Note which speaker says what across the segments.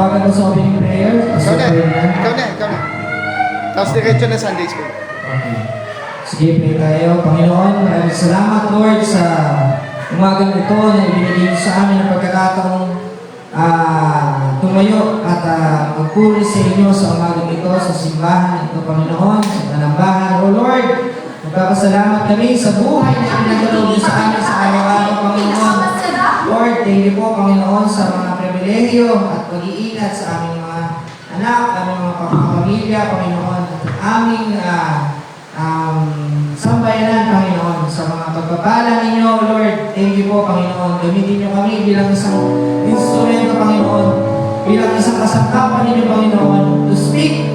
Speaker 1: Tawagan mo sa opening prayer.
Speaker 2: Ikaw na. Tapos diretso na Sunday school.
Speaker 1: Okay. Sige, pray tayo. Panginoon, maraming salamat, Lord, sa umagang ito na ibinigay sa amin ang pagkakataong tumayo at magpuri sa inyo sa umagang ito, sa simbahan ito, Panginoon, sa panambahan. O Lord, magpapasalamat kami sa buhay na pinagdalog niyo sa amin sa araw-araw, Panginoon. Lord, thank you po, Panginoon, sa mga pribilehiyo at pag-iingat sa aming mga anak, aming mga pamilya, Panginoon, at aming sambayanan, Panginoon, sa mga pagpapala ninyo, Lord. Thank you po, Panginoon. Gamitin niyo kami bilang isang instrumento, Panginoon, bilang isang kasangkapan ninyo, Panginoon, to speak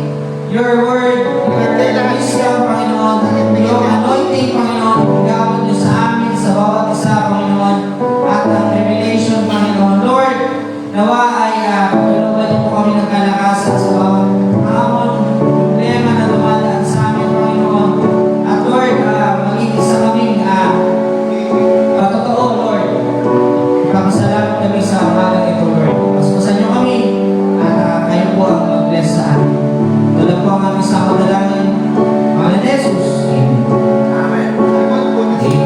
Speaker 1: your word, your wisdom, Panginoon, your anointing, Panginoon, gawin niyo sa amin, sa bawat isa, Panginoon, at ang revelation, Panginoon. Lord, nawa ay pagkalugan niyo po kami ng kalakasan sa bawat hamon, problema na dumadaan sa amin, Panginoon. At Lord, maging isa kaming totoo, Lord. Papasalamat kami sa umagang ito, Lord. Paspasan niyo kami at kayo po ang mag-bless sa amin. Wala po ang aming sa madalangin. Mga Jesus. Amen. Okay.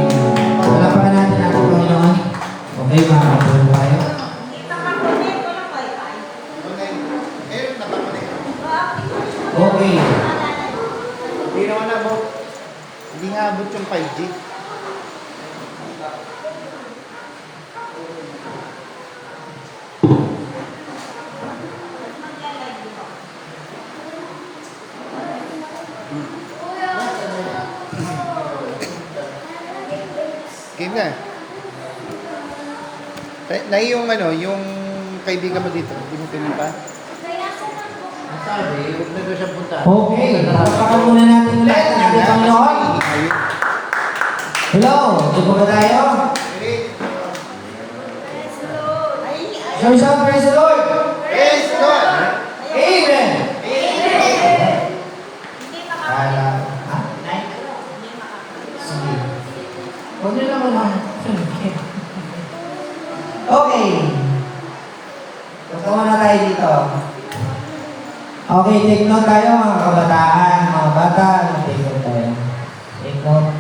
Speaker 1: Wala pa natin natin, Panginoon. Okay, mga kapatid tayo. Okay.
Speaker 2: Hindi naman abot. Hindi nga abot yung 5G. Game na. Na yung yung kaibigan mo dito, hindi mo pinunta? Sabi, huwag na doon siya punta.
Speaker 1: Okay. Papakan muna natin ulit. Natin, Panginoon. Hello. Ito po ba tayo? Shout, praise the Lord.
Speaker 2: Praise God!
Speaker 1: Amen. Sige. Huwag niyo naman lang. Okay. Pagkawa na tayo dito. Okay, take note tayo mga kabataan, mga bata. Take note tayo. Take note.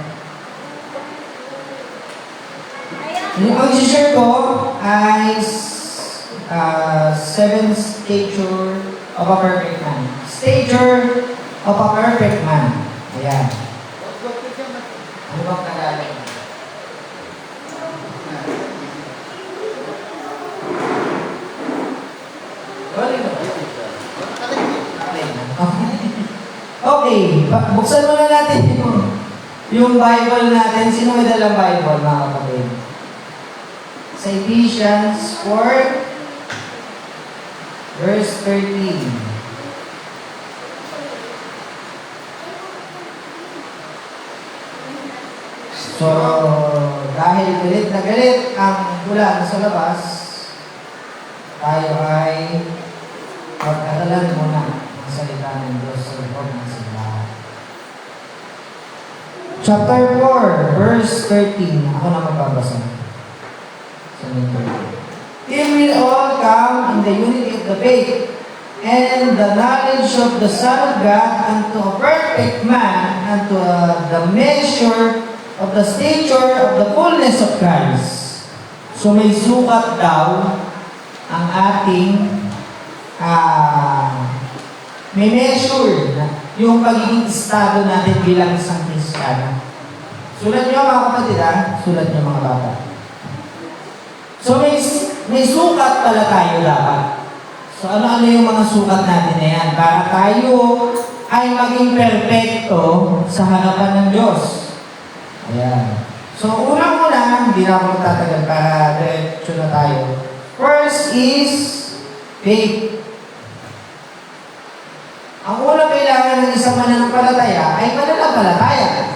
Speaker 1: Yung mag-share ko ay 7 stature of a perfect man. Stature of a perfect man. Ayan. Ano bang Tagalog? Okay, buksan muna natin yung Bible natin. Sino may dalang Bible, mga kapatid? Sa Ephesians 4, verse 13. So, dahil galit na galit ang ulan sa labas, tayo ay pag-aralan muna ang salita ng Diyos sa loob ng simbahan. Chapter 4, verse 13. Ako na magbabasa. It will all come in the unity of the faith and the knowledge of the Son of God unto a perfect man, unto the measure of the stature of the fullness of Christ. So may sukat daw ang ating may measure yung pagiging estado natin bilang isang Kristiyano. Sulat niyo mga kapatid, sulat niyo mga bata. So may sukat pala tayo dapat. So ano-ano yung mga sukat natin na yan para tayo ay maging perfecto sa harapan ng Diyos. Ayan. So unang-una, hindi na ako magtatagal para diretso na tayo. First is faith. Ang unang kailangan ng isang mananampalataya ay pananampalataya.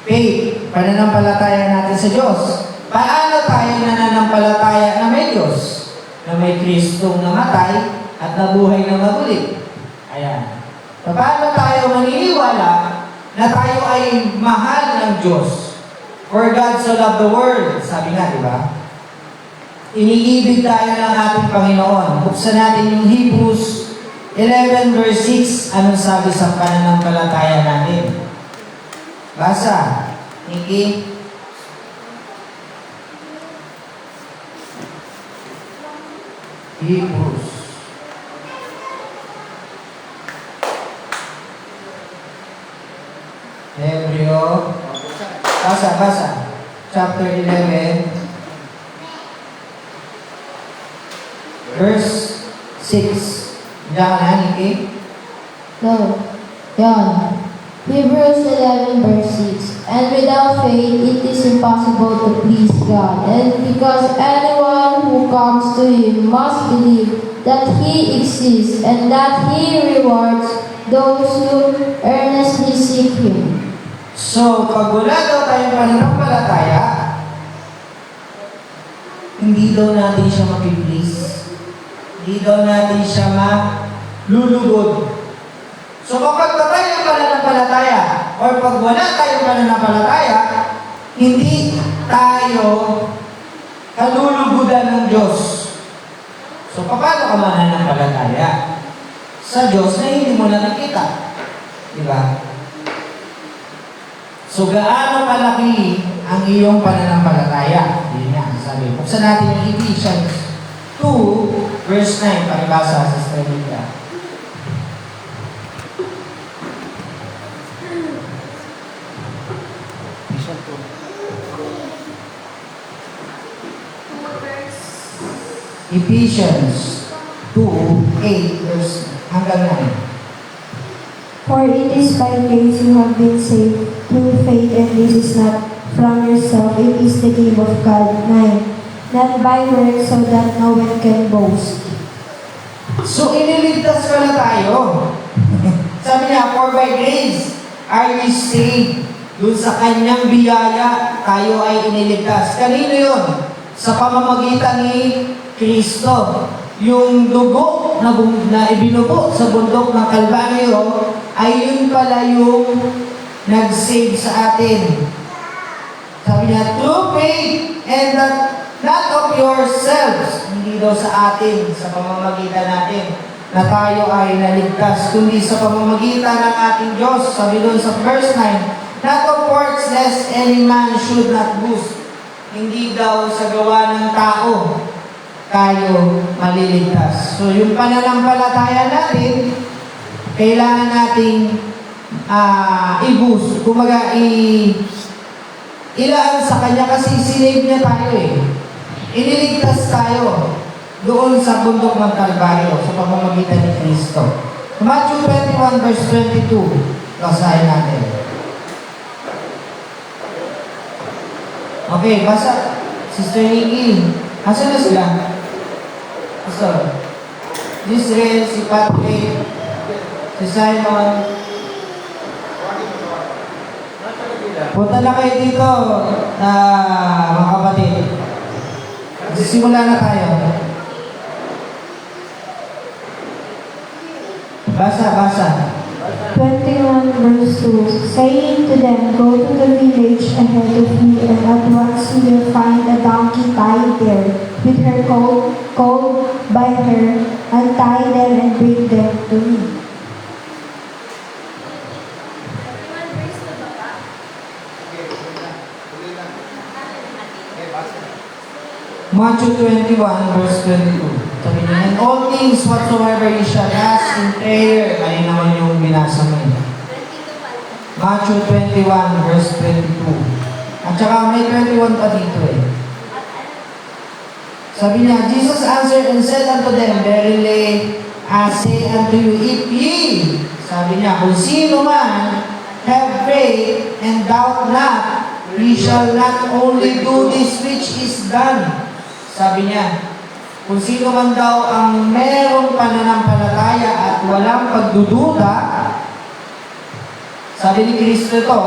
Speaker 1: Faith, pananampalataya natin sa Diyos. Paano tayo nananampalataya na may Diyos? Na may Kristong namatay at nabuhay ng mabuli. Ayan. Paano tayo maniniwala na tayo ay mahal ng Diyos? For God so loved the world. Sabi nga, di ba? iniibig tayo ng ating Panginoon. Buksan natin yung Hebrews 11 verse 6. Anong sabi sa pananampalataya natin? Basa. Nikki. Hebrews. Hebreo. Basa. Chapter 11. Verse 6. Diyan ka na, Nikki?
Speaker 3: No. Yan. Hebrews 11 verse 6. And without faith it is impossible to please God. And because anyone who comes to Him must believe that He exists and that He rewards those who earnestly seek Him.
Speaker 1: So, pag wala daw tayong pananampalataya, hindi daw natin siya mapiplease. Hindi daw natin siya malulugod. So, kapag patay ang pananampalataya, or pag wala tayong pananampalataya, hindi tayo kalulugudan ng Diyos. So, paano ka mananampalataya? Sa Diyos na hindi mo nakikita. Di ba? So, gaano kalaki ang iyong pananampalataya? Yun nga, sabi. Buksan natin yung Ephesians 2, verse 9, pakibasa sa Estrella.
Speaker 2: Mission 2.
Speaker 1: Ephesians 2:8 verse hanggang 9.
Speaker 4: For it is by grace you have been saved through faith, and this is not from yourself, it is the gift of God. 9. Not by works, so that no one can boast.
Speaker 1: So, iniligtas ka na tayo. Sabi niya, for by grace are we saved. Doon sa kanyang biyaya, tayo ay iniligtas. Kanino yun? Sa pamamagitan ni Kristo. Yung dugo na ibinugo sa bundok ng Kalbaryo ay yun pala yung nag-save sa atin. Sabi niya, through faith and that not of yourselves, hindi daw sa atin, sa pamamagitan natin, na tayo ay naligtas, kundi sa pamamagitan ng ating Diyos. Sabi doon sa verse 9, not of works lest any man should not boast. Hindi daw sa gawa ng tao tayo maliligtas. So yung pananampalataya natin, kailangan nating i-boost. Kumbaga, ilaan sa Kanya kasi sinave niya tayo eh. Iniligtas tayo doon sa bundok ng Kalbaryo sa pamamagitan ni Kristo. Matthew 21 verse 22. Basahin natin. Okay, basa. Sister Nikki, asan na sila? Pastor. Israel, si Patrick, si Simon. Punta na kayo dito, mga kapatid. Simula na tayo. Basa.
Speaker 4: 21 verse 2, saying to them, go to the village ahead of you, and at once you will find a donkey tied there, with her colt by her, untie them and bring them to me.
Speaker 1: Matthew 21 verse 22. Sabi niya, and all things whatsoever you shall ask in prayer, ay naman yung binasa mo yun. Matthew 21 verse 22. At saka may 21 pa dito eh. Sabi niya, Jesus answered and said unto them, verily I say unto you, if ye, sabi niya, kung sino man have faith and doubt not, ye shall not only do this which is done. Sabi niya, kung sino man daw ang merong pananampalataya at walang pagdududa, sabi ni Kristo ito,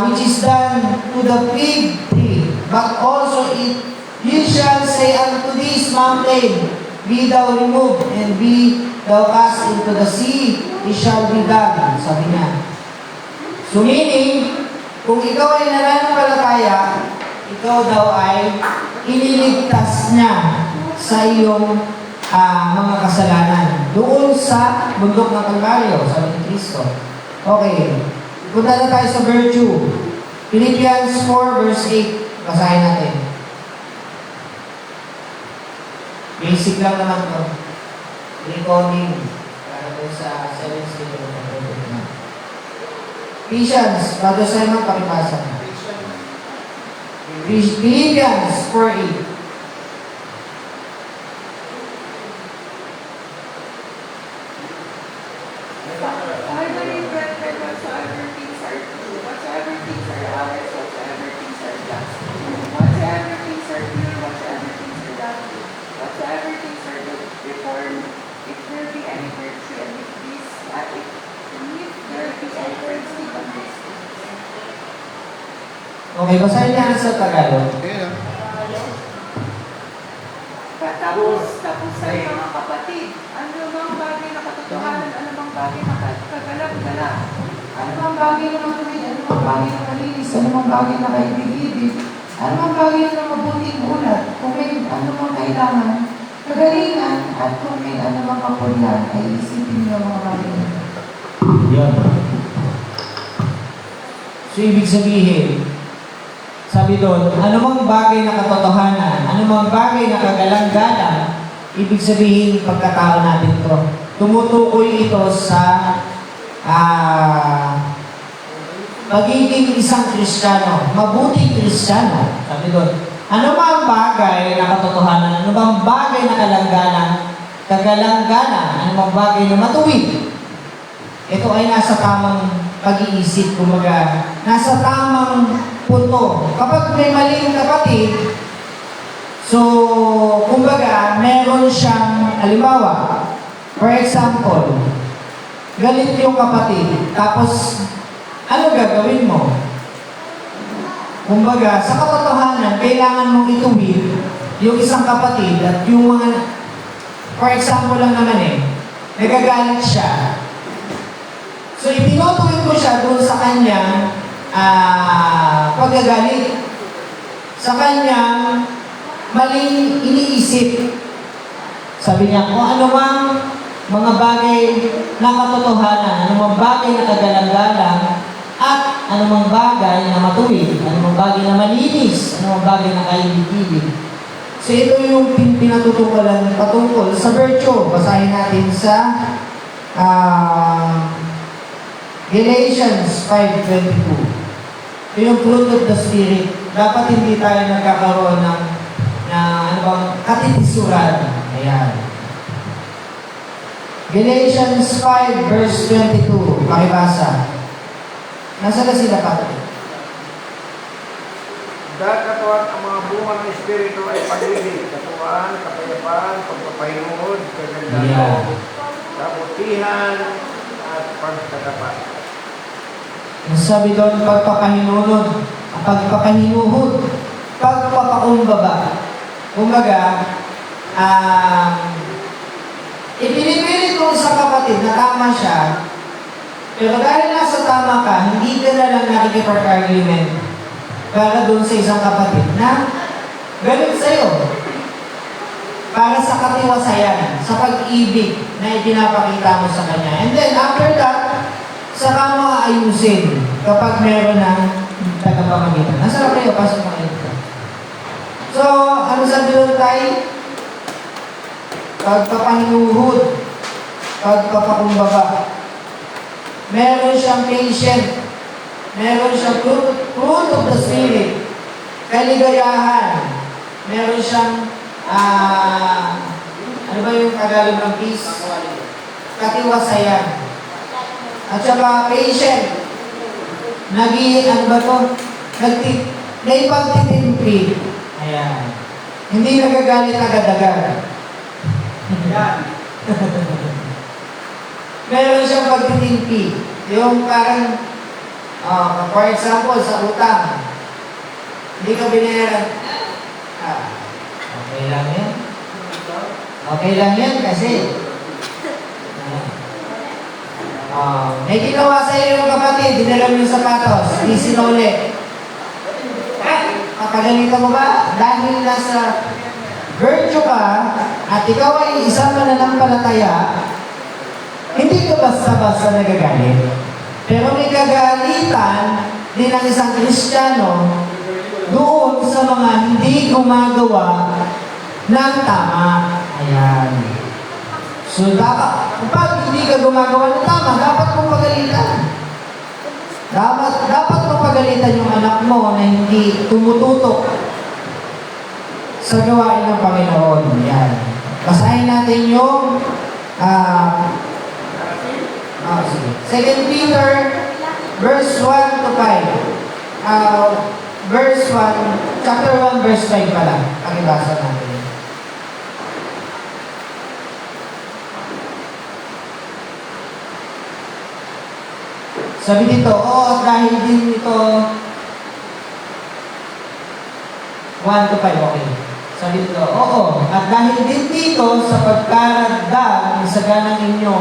Speaker 1: which is done to the fig tree, but also it, ye shall say unto this mountain, be thou removed, and be thou cast into the sea, it shall be done. Sabi niya. So meaning, kung ikaw ay nananampalataya, ikaw ikaw daw ay ililigtas niya sa iyong mga kasalanan. Doon sa bundok ng Kalbaryo, sabi ni Kristo. Okay. Punta na tayo sa virtue. Philippians 4 verse 8. Basahin natin. Basic lang naman to. Recording. Para doon sa 7 state of the Ephesians, Brother Simon, pakipasa. Philippians 4:8.
Speaker 5: Finally, brethren, whatsoever things are true, whatsoever things are honest, whatsoever things are just, whatsoever things are pure, whatsoever things are lovely, whatsoever things are good, reform, if there be any virtue, and if there be any praise, think on these things.
Speaker 1: Okay, basahin niya sa Tagalog.
Speaker 2: Ayun,
Speaker 5: Tapos tayo mga kapatid, ano bang bagay na katotohanan, ano bang bagay na kagalap-galap, ano bang bagay na matuwid, ano bang bagay na malinis, ano bang bagay na kaibig-ibig, ano bang bagay na mabuting ulat, kung may ano bang kailangan, kagalingan, at kung may ano bang kapulan, ay isipin niyo mga bagay na ito.
Speaker 1: Yan. So, ibig sabihin, sabi doon, anumang bagay na katotohanan, anumang bagay na kagalang-galang, ibig sabihin, pagkatao natin to. Tumutukoy ito sa pagiging isang Kristiyano, mabuting Kristiyano. Sabi doon, anumang bagay na katotohanan, anumang bagay na kagalang-galang, anumang bagay na matuwid, ito ay nasa tamang pag-iisip, kumbaga, nasa tamang punto. Kapag may maling kapatid, so, kumbaga, meron siyang, halimbawa, for example, galit yung kapatid, tapos, ano gagawin mo? Kumbaga, sa katotohanan, kailangan mong ituwid yung isang kapatid at yung mga, for example lang naman nagagalit siya. So, itinutuwid ko siya doon sa kanyang pagagalit. Sa kanyang maling iniisip. Sabi niya, kung ano mang mga bagay na katotohanan, ano mang bagay na kagalang-galang, at ano mang bagay na matuwid, ano mang bagay na malinis, ano mang bagay na kaibig-ibig. So, ito yung pinatutukalan patungkol sa virtue. Basahin natin sa Galatians 5:22. Yung fruit of the Spirit, dapat hindi tayo nagkakaroon ng ano bang katitisuran. Ayan. Galatians 5 verse 22. Pakibasa. Nasa na sila pa?
Speaker 6: Dahil ang mga bunga ng Espiritu ay pag-ibig, katuwaan, kapayapaan, pagpapahinungod, kagandahan, kabutihan, at pagtatapat.
Speaker 1: Ang sabi doon, pagpapahinunod, pagpapahinuhod, pagpapakumbaba. Kumbaga, ipinipilit mo sa kapatid na tama siya, pero dahil nasa tama ka, hindi ka na lang nakikipag-argument para doon sa isang kapatid na galit sa'yo. Para sa katiwasayan, sa pag-ibig na ipinapakita mo sa kanya. And then, after that, saka mo ayusin kapag meron ng tagapamagitan. Nasa kayo, pasok mo kayo. So, ano sabi doon tayo? Pagpapahinuhod, pagpapakumbaba. Meron siyang patient, meron siyang fruit of the Spirit, kaligayahan, meron siyang ano ba yung Tagalog ng peace? Katiwasayan. At saka patient. Ano ba to? May pagtitimpi. Ayan. Hindi nagagalit agad-agad. Ayan. Meron siyang pagtitimpi. Yung parang, for example, sa utang. Hindi ka binayaran. Okay lang yan. Okay lang yan kasi may ginawa sa iyo yung kapatid, dinala mo yung sapatos, di sinuli. Pinapagalitan mo ba? Dahil nasa virtue ka at ikaw ay isang mananampalataya, hindi ka basta-basta nagagalit. Pero may kagalitan din ang isang Kristiyano doon sa mga hindi gumagawa ng tama. Ayan. So, kapag hindi ka gumagawa ng tama, dapat mong pagalitan. Dapat mong pagalitan yung anak mo na hindi tumututok sa gawain ng Panginoon. Yan. Basahin natin yung sige. 2 Peter verse 1 to 5. Verse 1, chapter 1, verse 5 pala. Pakibasa natin. Sabi dito, at dahil din ito 1 to 5, okay. Sabi dito, at dahil din dito sa pagkaragdag sa ganang inyo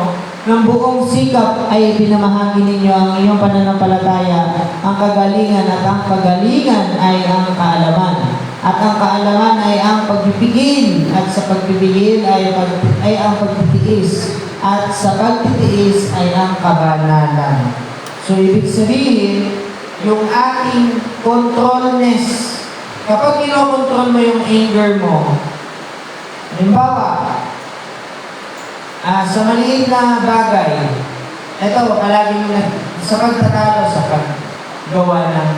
Speaker 1: ng buong sikap ay pinamahagi ninyo ang inyong pananampalataya, ang kagalingan at ang kagalingan ay ang kaalaman. At ang kaalaman ay ang pagpipigil, at sa pagpipigil ay ang pagtitiis, at sa pagtitiis ay ang kabanalan. So, ibig sabihin, yung ating controlness, kapag kinokontrol mo yung anger mo, halimbawa, sa maliit na bagay, ito, palaging sa pagtatalo, sa paggawa ng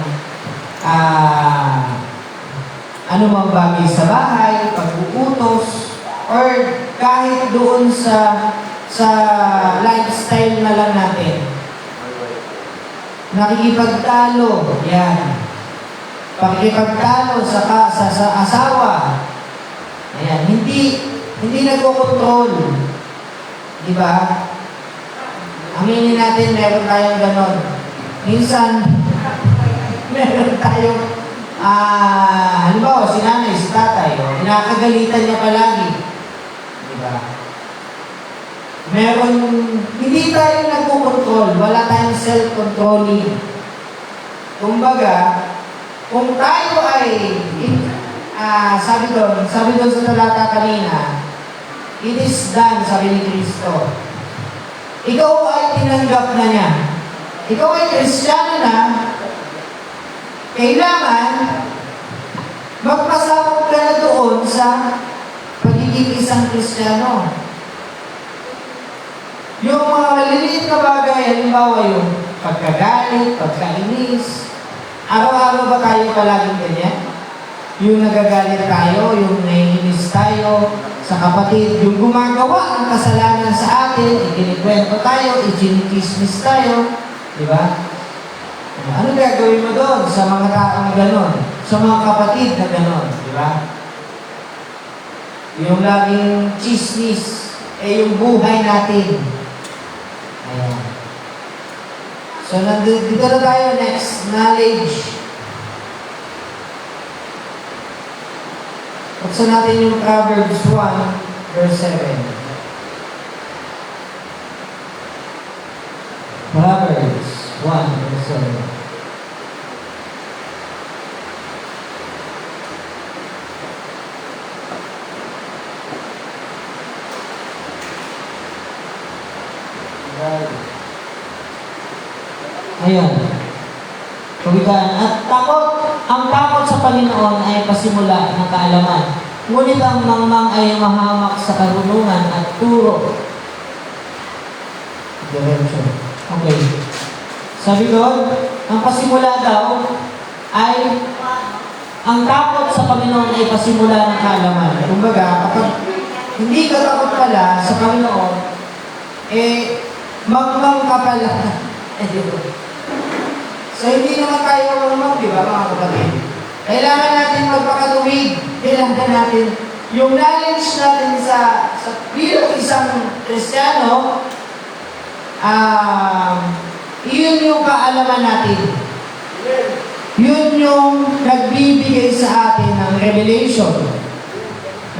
Speaker 1: anumang bagay sa bahay, pag-uutos, or kahit doon sa lifestyle na lang natin. Nakikipagtalo, yan. Pakikipagtalo sa asawa. Ayan, hindi nagkokontrol. Di ba? Aminin natin, meron tayong ganon. Minsan, meron tayong, halimbawa, si nanay, si tatay, kinakagalitan niya palagi. Di ba? Hindi tayo nagkokontrol, wala tayong self-controlling. Kumbaga, kung tayo ay, sabi doon sa talata kanina, it is done, sabi ni Kristo. Ikaw ay tinanggap na niya. Ikaw ay Kristiyano na, kailangan magpasakop ka na doon sa pagiging isang Kristiyano. Yung mga maliliit na bagay, halimbawa yung pagkagalit, pagkainis, araw-araw ba tayo palaging ganyan? Yung nagagalit tayo, yung naiinis tayo sa kapatid, yung gumagawa ng kasalanan sa atin, ikinikwento tayo, ichinikismis tayo, di ba? Ano gagawin mo doon sa mga taong ganon? Sa mga kapatid na ganon, di ba? Yung laging chismis, yung buhay natin. Ayan. So, dito na tayo next, knowledge. Buksan natin yung Proverbs 1, verse 7. Proverbs 1, verse 7. Ayan. Kawikaan. At ang takot sa Panginoon ay pasimula ng kaalaman. Ngunit ang mangmang ay mahamak sa karunungan at turo. Diretso. Okay. Sabi doon, ang pasimula daw ay ang takot sa Panginoon ay pasimula ng kaalaman. Kumbaga, kapag hindi ka takot pala sa Panginoon, mangmang ka pala. So, hindi naman tayo mamang, di ba, mga kapatid? Kailangan natin magpakatuwid. Kailangan natin yung knowledge natin sa bilang isang Kristiyano, yun yung kaalaman natin. Yun yung nagbibigay sa atin ng revelation,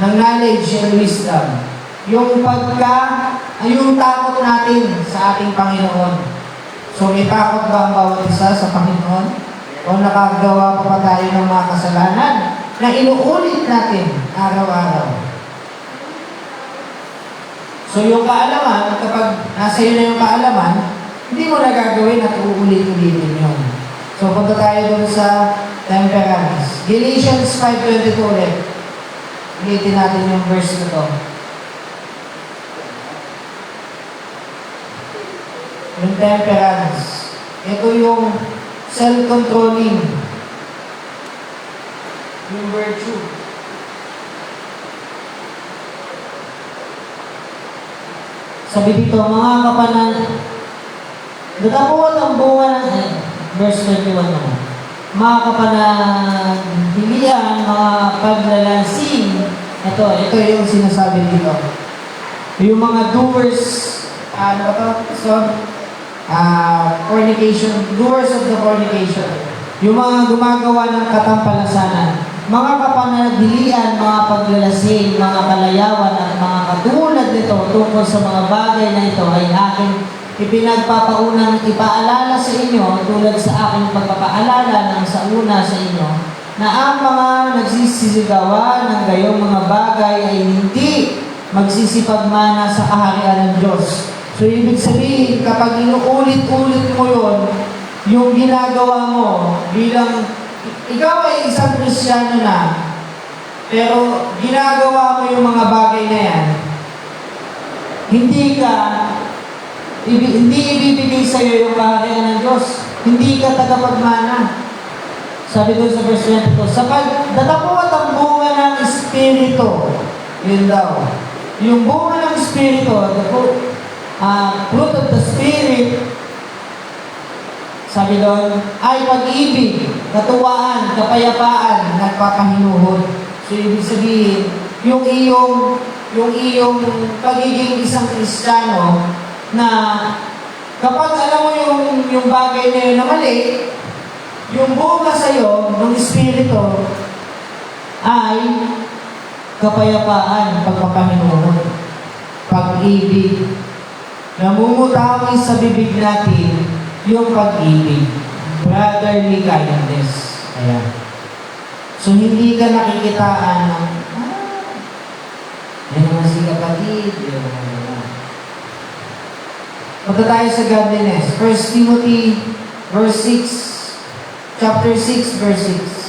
Speaker 1: ng knowledge and wisdom. Yung yung takot natin sa ating Panginoon. So, may takot ba ang bawat isa sa Panginoon? O nakagawa pa ba tayo ng mga kasalanan na inuulit natin araw-araw? So yung kaalaman, kapag nasa iyo na yung kaalaman, hindi mo na gagawin at uulit-ulitin yun. So punta tayo dun sa temperance. Galatians 5:22 ulit. Ulitin natin yung verse na to. Yung temperance. Ito yung self-controlling. Yung virtue. Sabi dito, mga kapanan, datapuan ang bunga ng, verse 21 naman. Mga kapanagbilian, mga paglalansing, ito yung sinasabi dito. Yung mga doers, ano ba to? So, fornication, doers of the fornication. Yung mga gumagawa ng katampalasanan. Mga kapanagbilian, mga paglalasing, mga kalayawan, at mga katulad nito tungkol sa mga bagay na ito ay aking ipinagpapaunang ipaalala sa inyo tulad sa aking pagpapaalala ng sa una sa inyo na ang mga nagsisisigawan ng gayong mga bagay ay hindi magsisipagmana sa kaharian ng Diyos. So, ibig sabihin, kapag inuulit-ulit mo yon, yung ginagawa mo bilang, ikaw ay isang Kristiyano na, pero ginagawa mo yung mga bagay na yan, hindi ibibigay sa iyo yung kaharian ng Diyos. Hindi ka tagapagmana. Sabi doon sa verse 22, sa pagdatapuan ang bunga ng Espiritu, yun daw. Yung bunga ng Espiritu, fruit of the Spirit, sabi doon, ay pag-ibig, katuwaan, kapayapaan, nagpapahinuhod. So, ibig sabihin, yung iyong pagiging isang Kristiyano, na kapag alam mo yung bagay na yun na mali, yung bunga sa'yo ng Espiritu ay kapayapaan, pagpapahinuhod, pag-ibig. Namumutawi sa bibig natin yung pag-ibig, brotherly kindness. Ayan. So, hindi ka nakikitaan ng, yan naman si kapatid, yan naman. Punta tayo sa godliness. 1 Timothy verse 6, chapter 6, verse 6.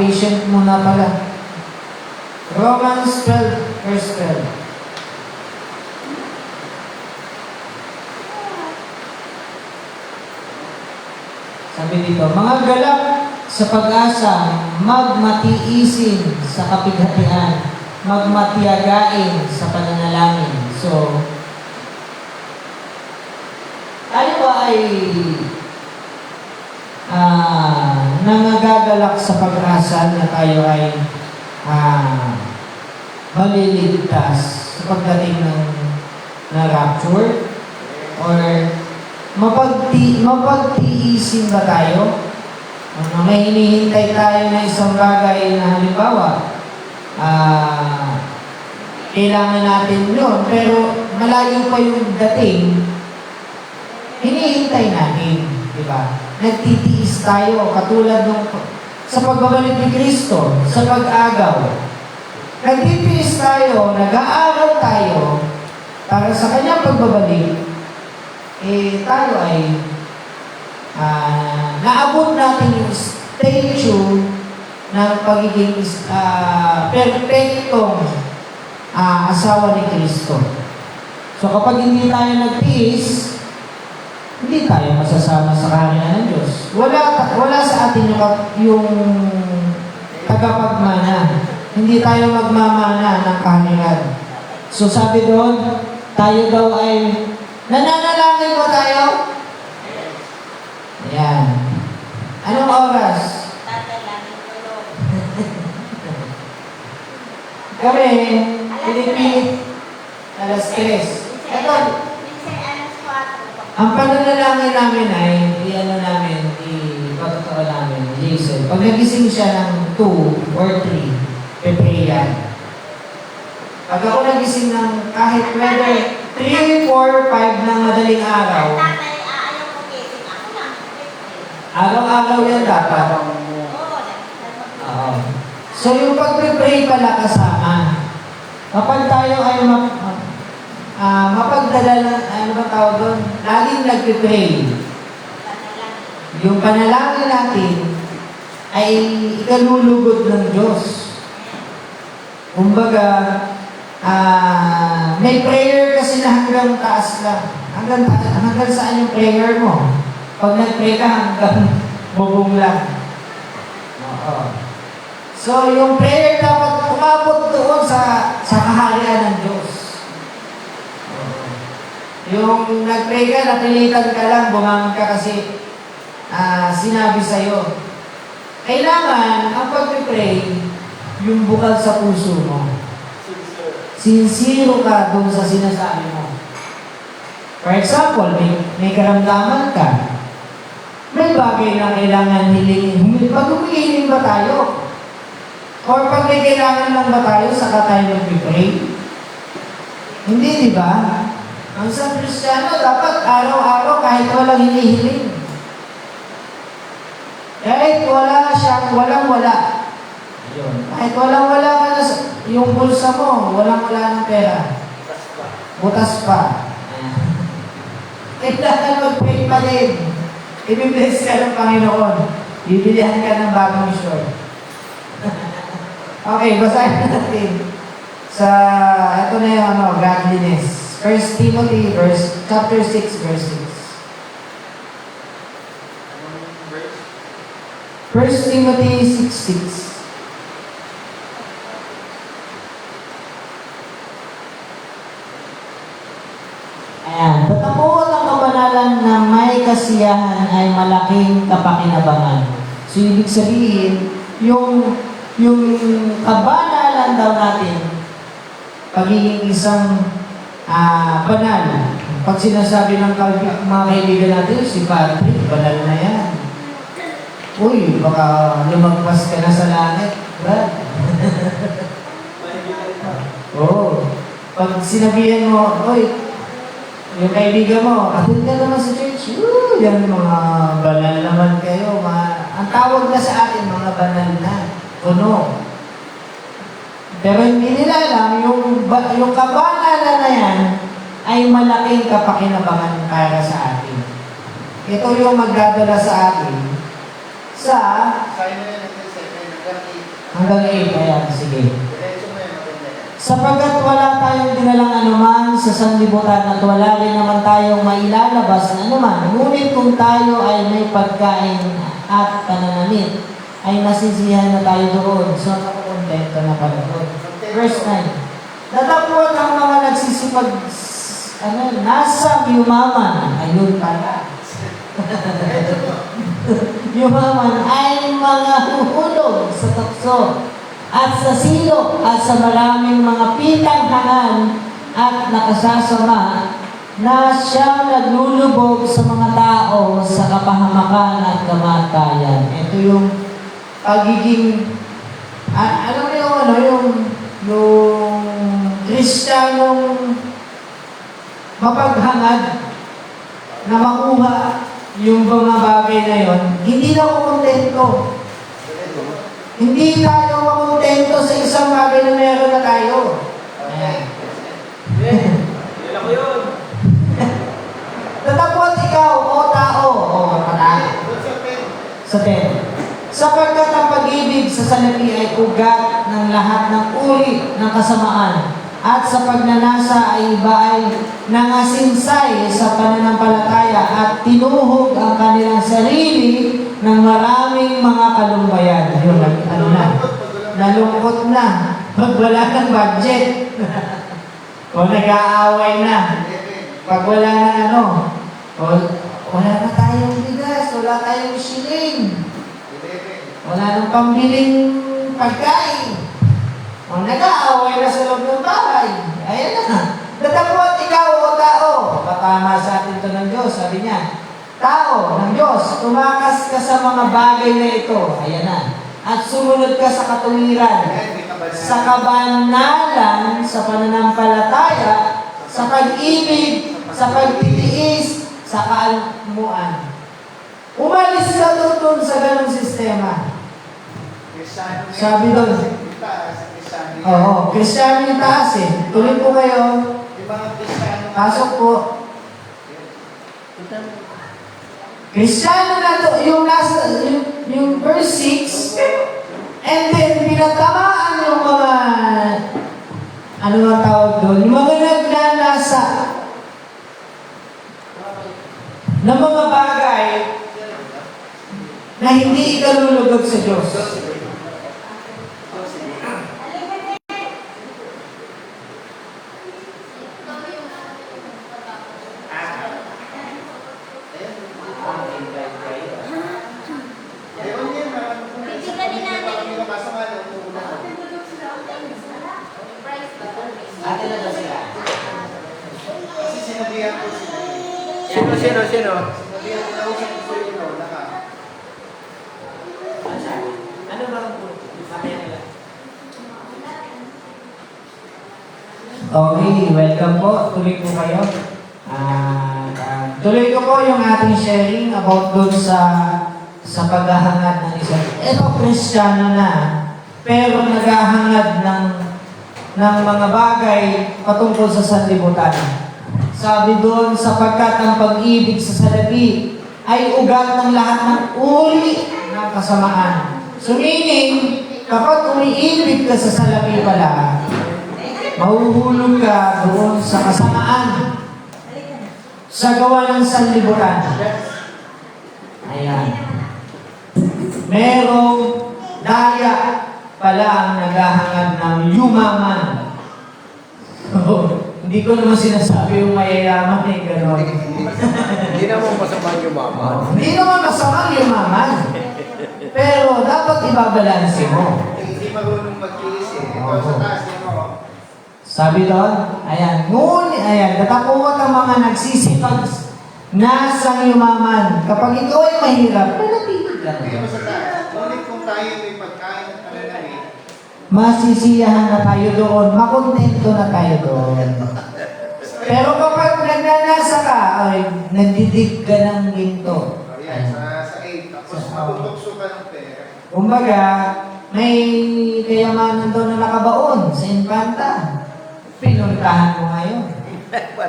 Speaker 1: Patient muna pala. Romans 12, verse 12. Sabi dito, mga galak sa pag-asa, magmatiisin sa kapighatian, magmatiyagain sa pananalangin. So, tayo ba ay nangagagalak sa pag-asa na tayo ay maliligtas sa pagdating ng rapture? Or mapagtiisin ba tayo? May hinihintay tayo na isang bagay na halimbawa, kailangan natin yun, pero malayo pa yung dating, hinihintay natin, di ba? Nagtitiis tayo, katulad nung sa pagbabalik ni Kristo, sa pag-agaw. Nagtitiis tayo, nag-aaral tayo, para sa kanyang pagbabalik, tayo ay naabot natin yung statue ng pagiging perfectong asawa ni Kristo. So kapag hindi tayo nagtiis, hindi tayo masasama sa kaharian ng Diyos. Wala sa atin yung tagapagmana. Hindi tayo magmamana ng kaharian. So sabi doon, tayo daw ay nananalangin ba tayo? Ayan. Anong oras? Kami, Pilipin, alas 3. Ito, ang pananalangin namin ay, ipatutuwa namin, Jason. Pag nagising siya ng 2 or 3, pipray yan. Pag ako nagising ng kahit whether 3, 4, 5 ng madaling araw, araw-araw yan dapat. Oo. So yung pag-pray pala kasama, kapag tayo ay mapagdala ng, ano ba tawag doon? Laging nag-pray. Yung panalangin natin ay ikalulugod ng Diyos. Kumbaga, may prayer kasi na hanggang taas lang. Hanggang saan yung prayer mo? Pag nag-pray ka, hanggang bubong lang. Oo. So, yung prayer dapat umabot doon sa kaharian ng Diyos. Yung nag-pray ka, napilitan ka lang, bumangon ka kasi sinabi sa'yo. Kailangan, ang pag-pray, yung bukal sa puso mo. Sincere ka doon sa sinasabi mo. For example, may karamdaman ka. May bagay na kailangan hilingin. Pag humihiling ba tayo? Or pag may kailangan lang ba tayo, saka tayo mag-pray? Hindi, di ba? Ang sa Kristiyano, dapat araw-araw kahit walang hinihiling. Kahit wala siya, walang-wala. Yun. Kahit walang-wala ka na yung bulsa mo, walang-wala ng pera. Butas pa. Kailangan mag-pray pa din. I-bless ka ng Panginoon. Bibilihan ka ng bagong short. Okay, basahin natin. Ito na yung godliness. 1 Timothy chapter 6, verse 6. 1 Timothy 6:6. Ayan. Patamuot ang kabanalan na may kasiyahan ay malaking kapakinabangan. So, ibig sabihin, yung kabanalan daw natin, pagiging isang banal. Pag sinasabi ng mga kaibigan natin, si Patrick, banal na yan. Uy, baka lumagpas ka na sa langit. Brad. Oo. Pag sinabihan mo, uy, yung kaibigan mo, atid ka naman sa church. Yan mga banal naman kayo. Ang tawag na sa atin, mga banal na. Puno. Pero hindi nila alam, yung kabanalan na yan ay malaking kapakinabangan para sa atin. Ito yung magdadala sa atin sa hanggang 8. Ayan, sige. Sapagkat wala tayong dinalang anuman sa sanlibutan at wala rin naman tayong mailalabas na anuman. Ngunit kung tayo ay may pagkain at pananamit, ay nasisiyahan na tayo doon. So, nakukontento na pala doon. Verse 9. Natapot ang mga nagsisipag, nasa yumaman. Ayun pala. Yumaman ay mga huhulog sa tukso at sa silo at sa maraming mga pitanghangan at nakasasama na siyang naglulubog sa mga tao sa kapahamakan at kamatayan. Ito yung pagiging yung Kristiyanong mapaghangad na makuha yung mga bagay na yon, hindi na ako kontento. Hindi tayo makontento sa isang bagay na meron na tayo. Ayan.
Speaker 6: Yan ako yun.
Speaker 1: Tatapot ikaw, o tao, o patay. Sa 10. Sapagkat ang pag-ibig sa salapi ay ugat ng lahat ng uri ng kasamaan, at sa pagnanasa ay iba ay nangasinsay sa pananampalataya at tinuhog ang kanilang sarili ng maraming mga kalumbayan. Yun, nalungkot na. Pag wala ng budget. O nag-aaway na. Pag wala ng wala na tayong bigas, wala tayong siling. Wala nang pambiling pagkain. O nag-aaway na sa loob ng bahay. Ayan na. Natapot ikaw o tao. Patama sa atin ito ng Diyos. Sabi niya, tao ng Diyos, tumakas ka sa mga bagay na ito. Ayan na. At sumunod ka sa katuwiran. sa kabanalan, sa pananampalataya, sa pag-ibig, sa pagtitiis, sa kaalmuan. Umalis ka doon sa ganong sistema. Sabi doon. Oo, Kristiyano yung taas eh. Tuloy po kayo. Pasok po. Kristiyano na to, yung verse 6, and then pinatamaan yung mga, ano ang tawag doon? Yung mga nagnanasa ng mga bagay na hindi ikalulugod sa Diyos.
Speaker 2: Sino?
Speaker 1: Ano ba ang punto? Okay, welcome po. Tuloy po kayo. Tuloy ko po yung ating sharing about doon sa paghahangad ng isa. Ito, Kristiyano na, pero naghahangad ng mga bagay patungkol sa sanlibutan. Sabi doon, sapagkat ang pag-ibig sa salapi ay ugat ng lahat ng uri ng kasamaan. So meaning, kapag umiibig ka sa salapi pala, mahuhulog ka doon sa kasamaan, sa gawa ng sanlibutan. Ayan. Merong daya pala ang naghahangad ng yumaman. Hindi ko naman sinasabi yung mayayaman eh, gano'n.
Speaker 2: Hindi naman masama yung mama.
Speaker 1: Hindi naman masama yumaman. Pero dapat ibabalanse mo.
Speaker 2: Hindi marunong mag-iisip. Ito sa taas mo.
Speaker 1: Sabi doon, ayan, ngunit, ayan, natakuwat ang mga nagsisipag nasang yumaman. Kapag ikaw ay mahirap, manatilig lang.
Speaker 2: Ito sa taas. Ngunit kung tayo may pagkain at pananamit,
Speaker 1: Masisiyahan na tayo doon, makontento na tayo doon. Pero kapag nagnanasa ka, ay, nagdidig ka ng ginto.
Speaker 2: ayan, sa 8, tapos matutokso ka ng pera.
Speaker 1: Kumbaga, may kayamanan doon na nakabaon sa Infanta. Pinuntahan mo ngayon.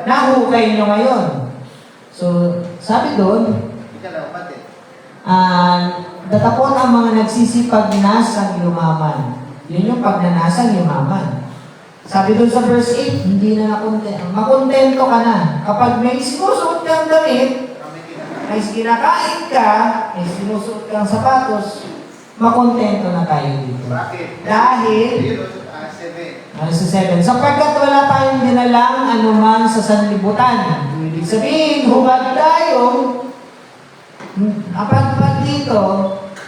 Speaker 1: Nahukay nyo ngayon. So, sabi doon,
Speaker 2: Hindi ka lang, pati.
Speaker 1: datapon ang mga nagsisipag nasang yumaman. Yun yung pagnanasang yumaman. Sabi doon sa verse 8, hindi na nakontento. Makontento ka na. Kapag may sinusuot kang damit,
Speaker 2: Kami kinakain.
Speaker 1: may kinakain ka, may sinusuot kang sapatos, makontento na tayo dito.
Speaker 2: Bakit?
Speaker 1: Dahil,
Speaker 2: Zero sa taas, 7.
Speaker 1: ano sa 7, sapagkat wala tayong dinalang anuman sa sanlibutan. Ibig sabihin, hubad tayo, kapag dito,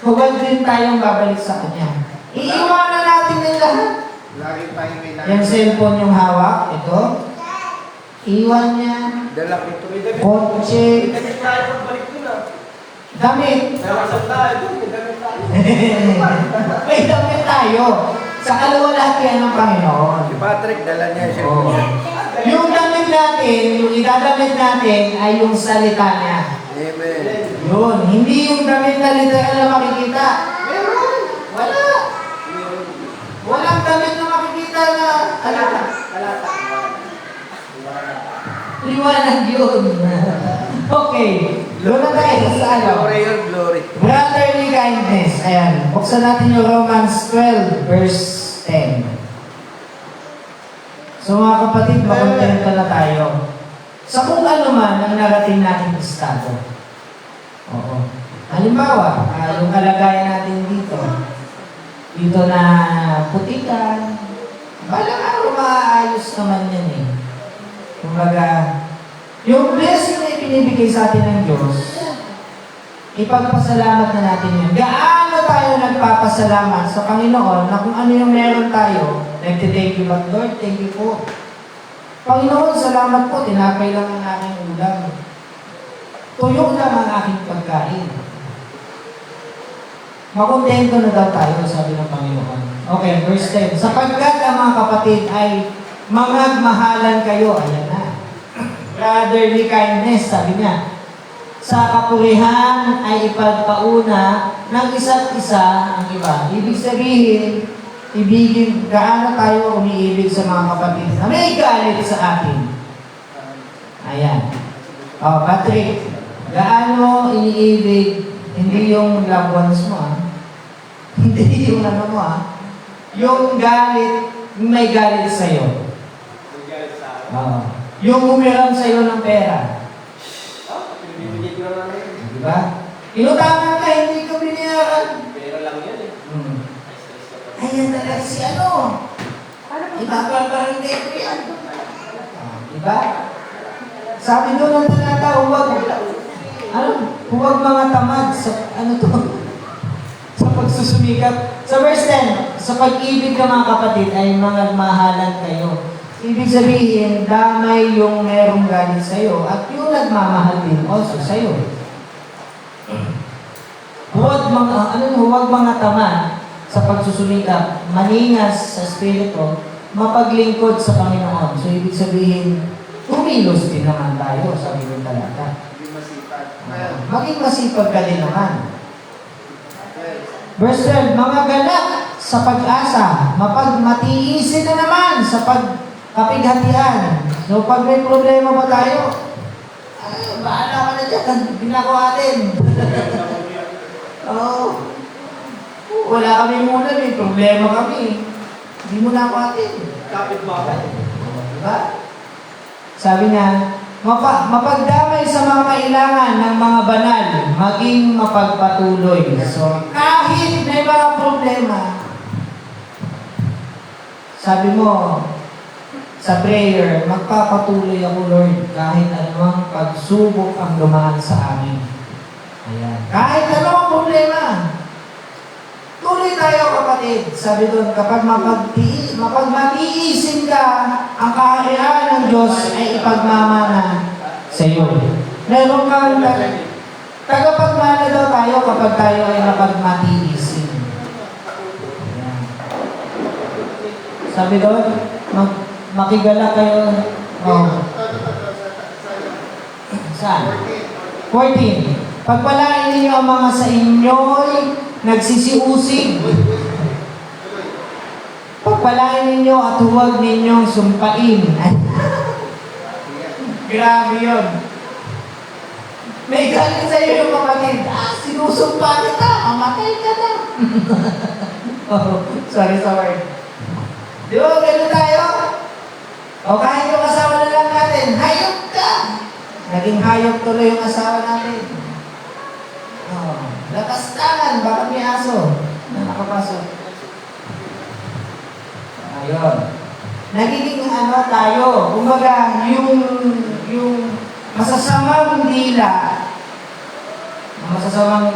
Speaker 1: hubad din tayong babalik sa Kanya. Iiwanan natin yung lahat.
Speaker 2: Lagi tayo may
Speaker 1: Yung cellphone yung hawak, ito. Iwan niya.
Speaker 2: Dala ito.
Speaker 1: Kotse.
Speaker 6: Damit tayo pagbalik ko na.
Speaker 1: Damit.
Speaker 6: Narasal tayo doon, may damit tayo.
Speaker 1: May damit tayo. Sa kaluwalhatian ng Panginoon.
Speaker 2: Si Patrick, dala niya siya.
Speaker 1: Oo. Yung damit natin, yung idadamit natin ay yung salita niya.
Speaker 2: Amen.
Speaker 1: Yun. Hindi yung damit na literal na makikita. Meron. Wala. Walang damit na makikita na alata. Liwanag yun. Okay. Doon na tayo sa ano.
Speaker 2: Glory or glory.
Speaker 1: Brotherly kindness. Ayan. Buksan natin yung Romans 12, verse 10. So mga kapatid, makontento na tayo. Sa kung ano man ang narating natin estado. Oo. Halimbawa, yung kalagayan natin dito. Dito na putikan. Balang araw maayos naman yan eh. Kumbaga, yung blessing na ibinibigay sa atin ng Diyos, ipagpasalamat na natin yun. Gaano tayo nagpapasalamat sa Panginoon na kung ano yung meron tayo, nagtithank you but Lord, thank you po. Panginoon, salamat po, tinapay lang ang aking ulam. Tuyo lang ang aking pagkain. Makontento na daw tayo, sabi ng Panginoon. Okay, verse 10. Sapagkat ang mga kapatid ay mangagmahalan kayo. Ayan na. Brotherly kindness, sabi niya. Sa kapurihan ay ipagpauna ng isa't isa ang iba. Ibig sabihin, ibigin, gaano tayo umiibig sa mga kapatid na may galit sa atin. Ayan. Oh, Patrick, gaano iniibig, hindi yung loved ones mo, hindi yung ano mo, yung galit, may galit sa'yo.
Speaker 6: Nagalit sa akin.
Speaker 1: Yung umiram sa'yo ng pera.
Speaker 6: Pinibigay ko na lang yun.
Speaker 1: Diba? Inutangan ka, hindi ka binayaran.
Speaker 6: Pera lang yan eh. Stress ka pa.
Speaker 1: Ayan talaga si ano.
Speaker 5: Ano po?
Speaker 1: Ibabarangay ko yan. Diba? Sabi doon ng talata, huwag mga tamad sa, sa pagsusumikap. Sa verse 10, sa pag-ibig ng mga kapatid ay mga mahalan kayo. Ibig sabihin, damay yung merong galit sa'yo at yung nagmamahal din also sa'yo. Huwag mga tamad sa pagsusumikap, maningas sa spirito, mapaglingkod sa Panginoon. So, ibig sabihin, umilos din naman tayo, sabi ng talata.
Speaker 2: Hindi masipag.
Speaker 1: Maging masipag ka din naman. Verse 12, mga galak sa pag-asa, mapagmatiisin na naman sa pagkapighatian. So, pag may problema ba tayo, bahala ka na dyan, ginagawa natin. Oo. Wala kami muna, may problema kami. Hindi mo na ako atin.
Speaker 6: Kapit ba ako?
Speaker 1: Diba? Sabi niya, mapagdamay sa mga kailangan ng mga banal, maging mapagpatuloy. So, kahit may mga problema, sabi mo, sa prayer, magpapatuloy ako, Lord, kahit anumang pagsubok ang dumaan sa amin. Ayan. Kahit anumang problema, tuloy tayo, kapatid. Sabi doon, kapag mapagmatiisin ka, ang kaharian ng Diyos ay ipagmamana sa iyo. Meron kang tagapagmana daw tayo kapag tayo ay mapagmatiisin. Ayan. Sabi doon, makigala kayo. Oh. Saan? 14. Pagpalain ninyo ang mga sa inyo'y nagsisiusig. Pagpalain ninyo at huwag ninyong sumpain. Grabe yun. May galit sa'yo yung kapatid. Sinusumpa kita, mamatay ka na. Oh, sorry sa word. Di ba, gano'n tayo? O kahit yung asawa na lang natin, hayop ka. Naging hayop tuloy yung asawa natin. Oh, lakastangan, baka may aso na nakapasok. Ayun. Nagiging tayo, kumbaga, yung masasamang dila, masasamang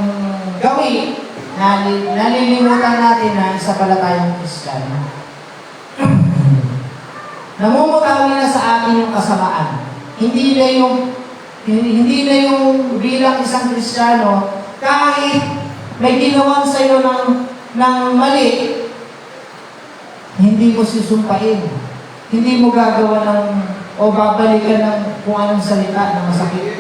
Speaker 1: gawi, nalilimutan natin na isa pala tayong Kristiyano. Namumutawi na sa atin yung kasamaan. Hindi na yung bilang isang Kristiyano, kahit may ginawan sa'yo ng mali, hindi mo susumpain. Hindi mo gagawa o babalikan ng kung anong salita na masakit.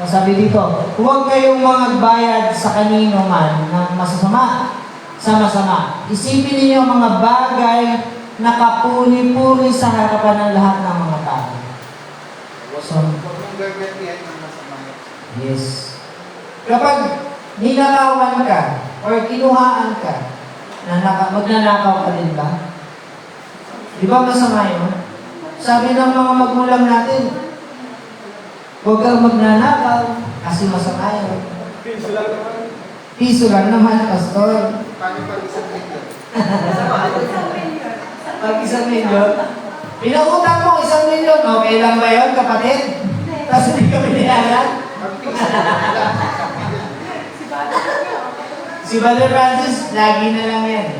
Speaker 1: Sabi dito, huwag kayong magbayad sa kanino man ng masasama sa masama. Isipin ninyo ang mga bagay na kapuri-puri sa harapan ng lahat ng mga tao. So, yes. Kapag ninakawan ka or kinuhaan ka, magnanakaw ka din ba? Di ba masama yun? Sabi ng mga magulang natin, huwag kang magnanakaw kasi masama yun.
Speaker 6: Piso lang naman.
Speaker 1: Piso lang naman, pastor.
Speaker 2: Paano pag isang milyon?
Speaker 1: Pag 1 milyon, pinautang mo 1 milyon, okay lang ba yun, kapatid? Tapos hindi ka binayaran? Si Brother Francis, lagi na lang yan.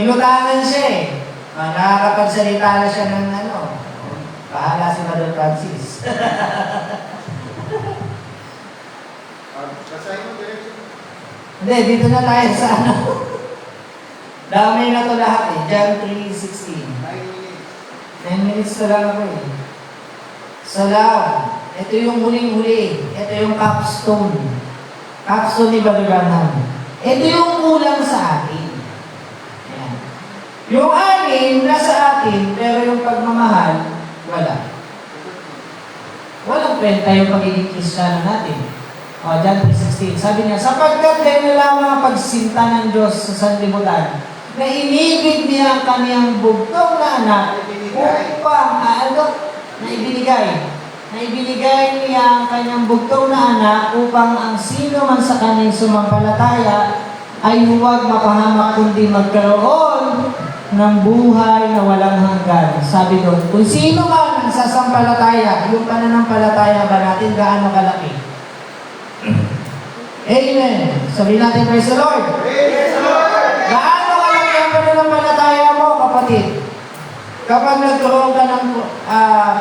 Speaker 1: Inutangan siya eh. Nakakapagsalita na siya ng bahala si Brother Francis.
Speaker 2: Basahin mo, diretso.
Speaker 1: Hindi, dito na tayo sa ano. Dami na to lahat eh. John 3:16. 10 minutes na lang ako eh. Salam. Ito yung huling-huli. Ito yung capstone. Capstone ni Brother Branham. Ito yung kulang sa atin. Ayan. Yung anim, nasa atin, pero yung pagmamahal, wala. Walang kwenta yung pagiging Kristiyano natin. O, John 3:16. Sabi niya, sapagkat kayo na lamang ang pagsinta ng Diyos sa sanlibutan, na inibig niya ang kaniyang bugtong na anak upang, na ibinigay niya ang kanyang bugtong na anak upang ang sino man sa kanyang sumampalataya ay huwag mapahamak kundi magkaroon ng buhay na walang hanggan. Sabi doon, kung sino man ang sasampalataya, yung pananampalataya ba natin gaano kalaki? Amen. Sabihin natin, praise the Lord.
Speaker 2: Praise the Lord!
Speaker 1: Gaano kalaki ang pananampalataya mo, kapatid? Kapag nagkaroon ka ng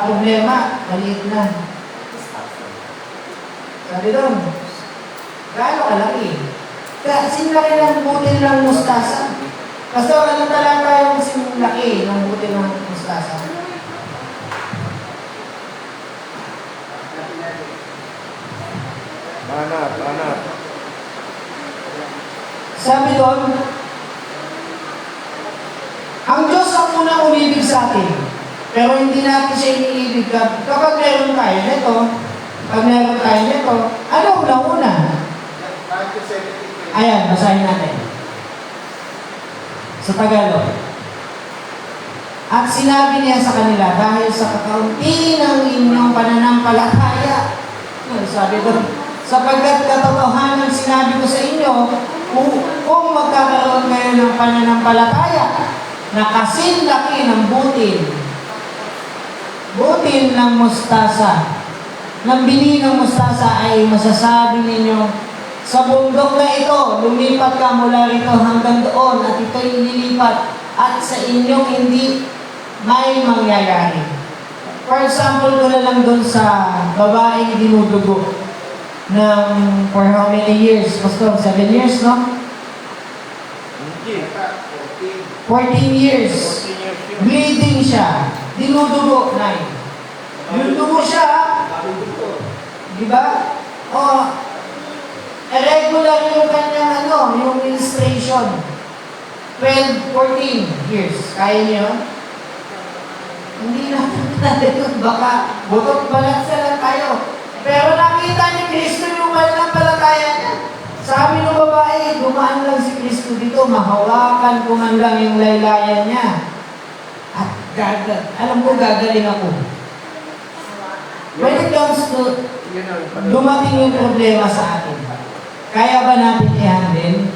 Speaker 1: problema, maliit na. Sabi doon, gaano kalaki? Kasi laki ng butil ng mustasa. Kasi ano talaga yung sinlaki ng butil ng mustasa?
Speaker 2: Hanap.
Speaker 1: Sabi doon, ang Diyos ang unang umibig sa atin. Pero hindi natin siya iniibig. Kapag meron tayo nito, ano unang-una? Ayan, basahin natin. Sa Tagalog. At sinabi niya sa kanila, dahil sa kakaunti ng inyong pananampalataya, sabi doon, sapagkat katotohanan sinabi ko sa inyo, kung magkakaroon kayo ng pananampalataya, na kasing laki ng butil ng mustasa, ng bini ng mustasa ay masasabi ninyo, sa bundok na ito, lumipat ka mula rito hanggang doon at ito'y nilipat at sa inyong hindi may mangyayari. For example ko na lang doon sa babaeng dinudugo ng for how many years? Pastor, 7 years, no? 14 years. Bleeding siya. Dinudugo, 9. Yung dugo siya, di ba? Irregular yung kanyang yung menstruation. 12, 14 years. Kaya niyo? Hindi natin yun. Baka butot balansa lang tayo. Pero nakita ni Kristo yung pananampalataya niya. Sabi ng babae, dumaan lang si Kristo dito, mahawakan ko man lang yung laylayan niya. At alam ko gagaling ako. When it comes to dumating yung problema sa atin, kaya ba natin i-handle?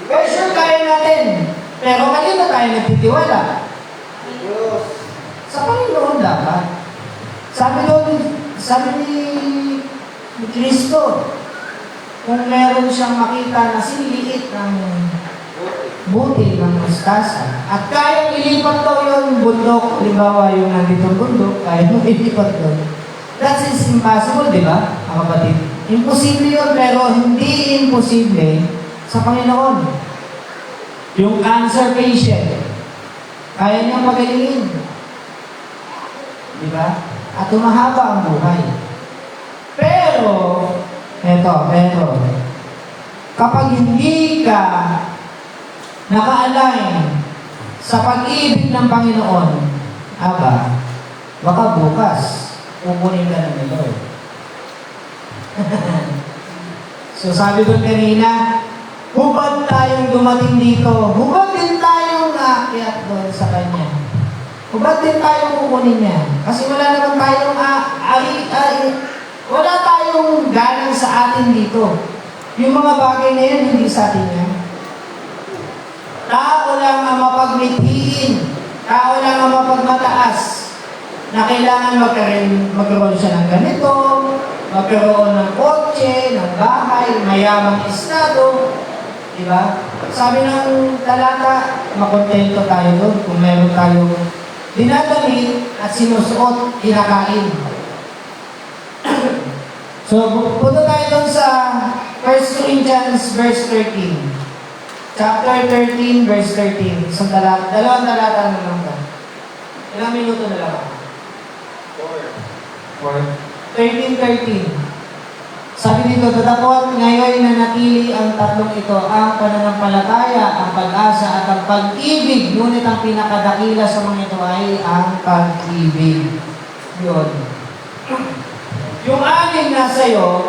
Speaker 1: Well, sure, kaya natin. Pero kanina tayo nagtitiwala. Sa Panginoon dapat. Sabi ni Kristo, kung meron siyang makita na siniliit ng butil ng mustasa, at kayang ilipat daw yung bundok, halimbawa yung nandito bundok, kaya mo ilipat doon. That is impossible, di ba, mga kapatid? Imposible yun, pero hindi imposible sa Panginoon. Yung cancer patient, kaya niyang magalingin. Di ba? At tumahaba ang buhay. Pero, kapag hindi ka naka-align sa pag-ibig ng Panginoon, baka bukas, pupunin ka ng Lord. So sabi ko kanina, hubad tayong dumating dito, hubad din tayong aakyat doon sa Kanya. Hubad din tayong kukunin niya. Kasi wala naman tayong wala tayong galing sa atin dito. Yung mga bagay na yun, hindi sa atin yan. Tao lang ang mapagmithiin. Tao lang ang mapagmataas. Na kailangan magkaroon siya ng ganito, magkaroon ng kotse, ng bahay, mayamang estado. Diba? Sabi ng talata, makontento tayo doon kung meron tayong dinadali at sinusuot, kinakain. So, punta tayo doon sa 1 Corinthians verse 13. Chapter 13, verse 13. Dalawang talata na lang ba? Ilang minuto na lang ako? 13:13. Sabi dito, tatapot ngayon na natili ang tatlong ito, ang pananampalataya, ang pag-asa, at ang pag-ibig. Ngunit ang pinakadakila sa mga ito ay ang pag-ibig. Yun. Yung anim nasa iyo,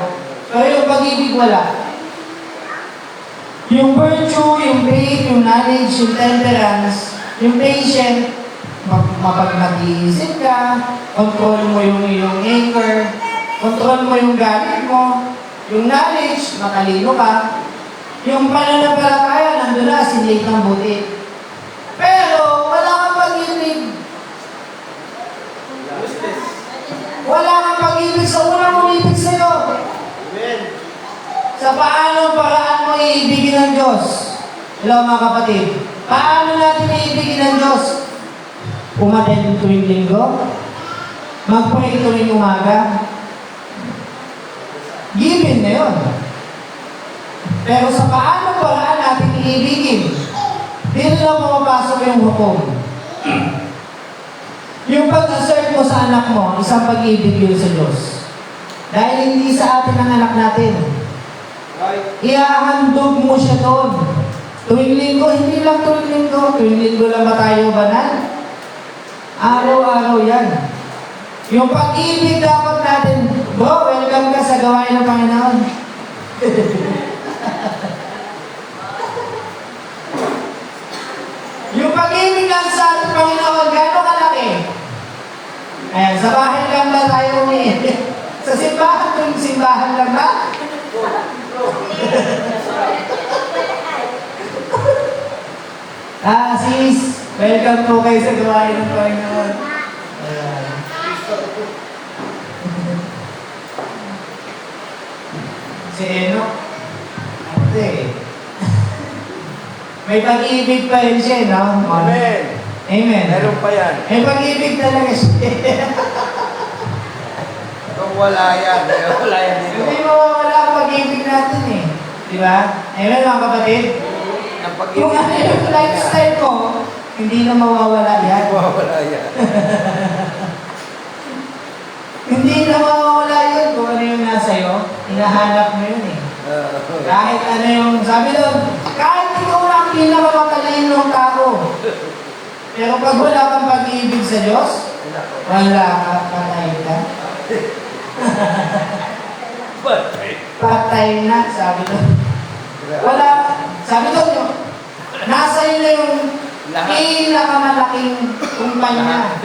Speaker 1: pero yung pag-ibig wala. Yung virtue, yung faith, yung knowledge, yung temperance, yung patient, mapag-mag-iisip ka, control mo yung iyong anger, control mo yung galit mo, yung knowledge, matalino ka, yung pananampalataya, nandun na, sinlate ng buti. Pero, wala kang pag-ibig. Wala kang pag-ibig sa unang umibig sa'yo. Sa paano paraan mo iibigin ng Diyos? Hello mga kapatid. Paano natin iibigin ng Diyos? Umaten tuwing linggo? Mag-pray tuwing umaga? Given na yun. Pero sa paano paraan natin iibigin? Dito lang pumapasok yung hukom. Yung pag-assert mo sa anak mo, isang pag-ibig yun sa Diyos. Dahil hindi sa atin ang anak natin. Iahandog mo siya doon. Tuwing linggo, hindi lang tuwing linggo lang ba tayo banal? Araw-araw yan. Yung pag-ibig dapat natin, bro, welcome ka sa gawain ng Panginoon. Yung pag-ibig lang sa ating Panginoon, gano'ng kalaki? Ayan, sa bahay lang ba tayo umiibig? Sa simbahan, tuwing simbahan lang ba? Sis, welcome po kayo sa gawain ng Panginoon. Ayan. Si Enoch, ate, may pag-ibig pa rin siya, no?
Speaker 2: Amen.
Speaker 1: Amen.
Speaker 2: Meron pa yan.
Speaker 1: May pag-ibig talaga siya.
Speaker 2: Kung wala yan dito.
Speaker 1: Hindi mawawala ang pag-ibig natin eh. Di ba? Amen mga kapatid?
Speaker 2: Ang
Speaker 1: Kung ano yung lifestyle ko, hindi na mawawala yan.
Speaker 2: Wala yan.
Speaker 1: Hindi na mawawala yun kung ano yung nasa iyo. Hinahanap mo yun eh. Kahit ano yung, sabi doon, kahit ikaw lang pinakamatalino ng tao. Pero pag wala kang pag-ibig sa Diyos, wala ka, patay ka. Patay na, sabi doon. Wala, sabi doon, nasa iyo na yung pinakamalaking kumpanya.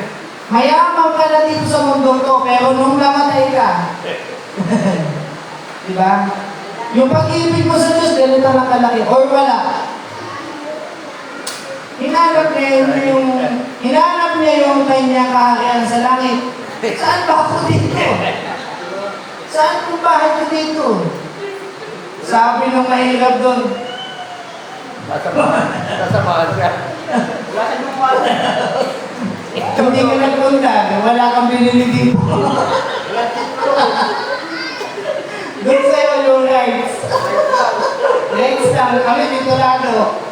Speaker 1: Mayaman ka na dito sa mundo to, pero nung namatay ka, di ba? Yung pag-ibig mo sa Diyos, ganito lang kalaki, or wala. Hinanap niya yung kanyang kaharian sa langit. Saan ba ako dito? Saan kung bahay ko dito? Sabi nung mahirap doon,
Speaker 2: Sasamahan ka.
Speaker 1: hindi ka nagpunta, wala kang binili dito. Doon sa'yo yung rights. Rights lang, kami dito lalo.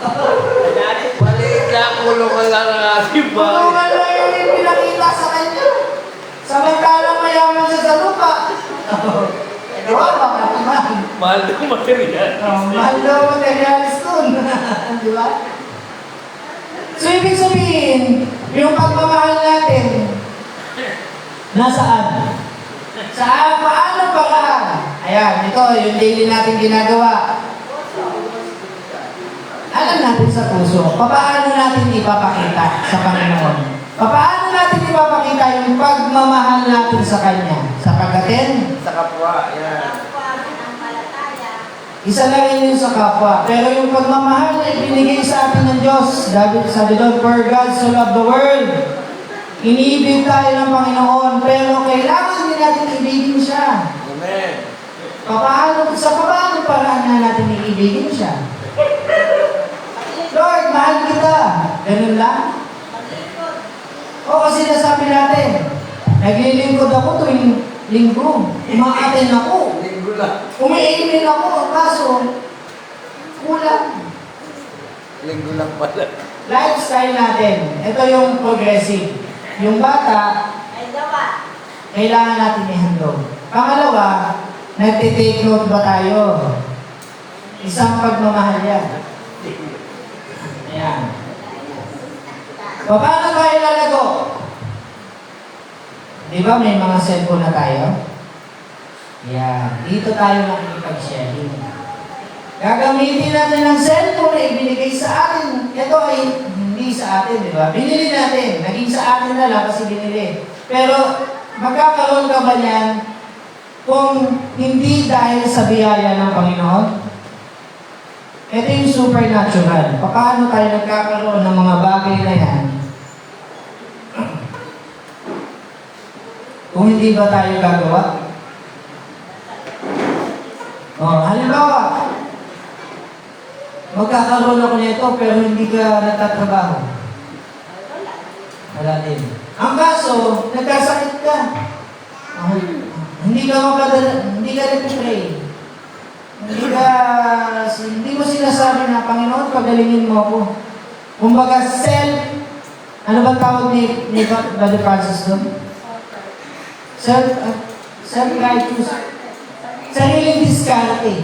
Speaker 2: Maliit na kulungan lang ang ating bahay.
Speaker 1: Tulungan lang yung pinakita sa kanya. Samantalang mayaman siya sa lupa. Baka naman.
Speaker 2: Mahal ng material.
Speaker 1: Mahal daw materialis dun. Di ba? So, ibig sabihin, yung pagmamahal natin, nasaan? Saan? Paano paraan? Ayan, ito, yung daily natin ginagawa. Alam natin sa puso, paano natin ipapakita sa Panginoon? Paano natin ipapakita yung pagmamahal natin sa Kanya? Sa pag-attend?
Speaker 2: Sa kapwa. Yan.
Speaker 1: Isa lang yun sa kapwa. Pero yung pagmamahal na ibinigay sa atin ng Diyos, sabi doon, for God so loved the world. Iniibig tayo ng Panginoon, pero kailangan din natin ibigin siya.
Speaker 2: Amen.
Speaker 1: Sa paano paraan na natin iibigin siya? Lord, mahal kita. Ganun lang? O kasi nasabi natin, naglilingkod ako tuwing linggo. Umaaten ako.
Speaker 6: Linggo lang.
Speaker 1: Umi-email ako, kaso kulang.
Speaker 2: Linggo lang pala.
Speaker 1: Lifestyle natin, ito yung progressive. Yung bata, kailangan natin i-handle. Pangalawa, nagtitake note ba tayo? Isang pagmamahal yan. Ayan. Paano tayo lalago? Di ba may mga cellphone na tayo? Yan. Dito tayo nakikipag-sharing. Gagamitin natin ng cellphone na ibinigay sa atin. Ito ay hindi sa atin, di ba? Binili natin. Naging sa atin na lang kasi binili. Pero magkakaroon ka ba niyan kung hindi dahil sa biyaya ng Panginoon? Ito yung supernatural. Paano tayo nagkakaroon ng mga bagay na yan? Kung hindi ba tayo gagawa? Halimbawa, magkakaroon ako nito pero hindi ka nagtatrabaho. Wala din. Ang kaso, nagkasakit ka. Hindi ka nag-pray. Hindi mo sinasabi na, Panginoon, pagalingin mo ako. Kumbaga, ano ba tawag ni Brother Francis doon? Self-righteous. Sariling diskarte.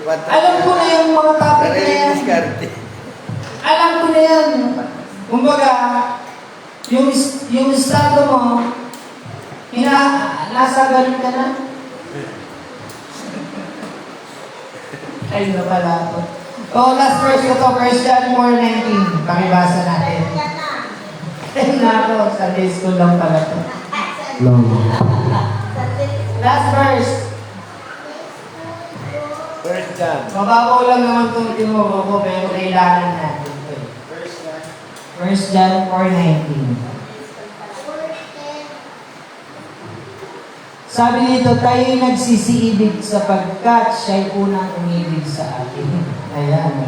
Speaker 1: Alam ko na yung mga topic na yan. Alam ko na yan. Kumbaga, yung estado mo, nasa ganun ka na. Ayun na pala ako. Last verse ko to, 1 John 4:19. Pakibasa natin. Ayun na ako, Sunday school lang pala to. Last verse.
Speaker 2: First John.
Speaker 1: Mababaw lang naman itong tinuro ko, pero kailangan natin ito. 1 John 4:19. Sabi dito, tayo'y nagsisiibig sapagkat siya'y unang umibig sa atin. Ayan.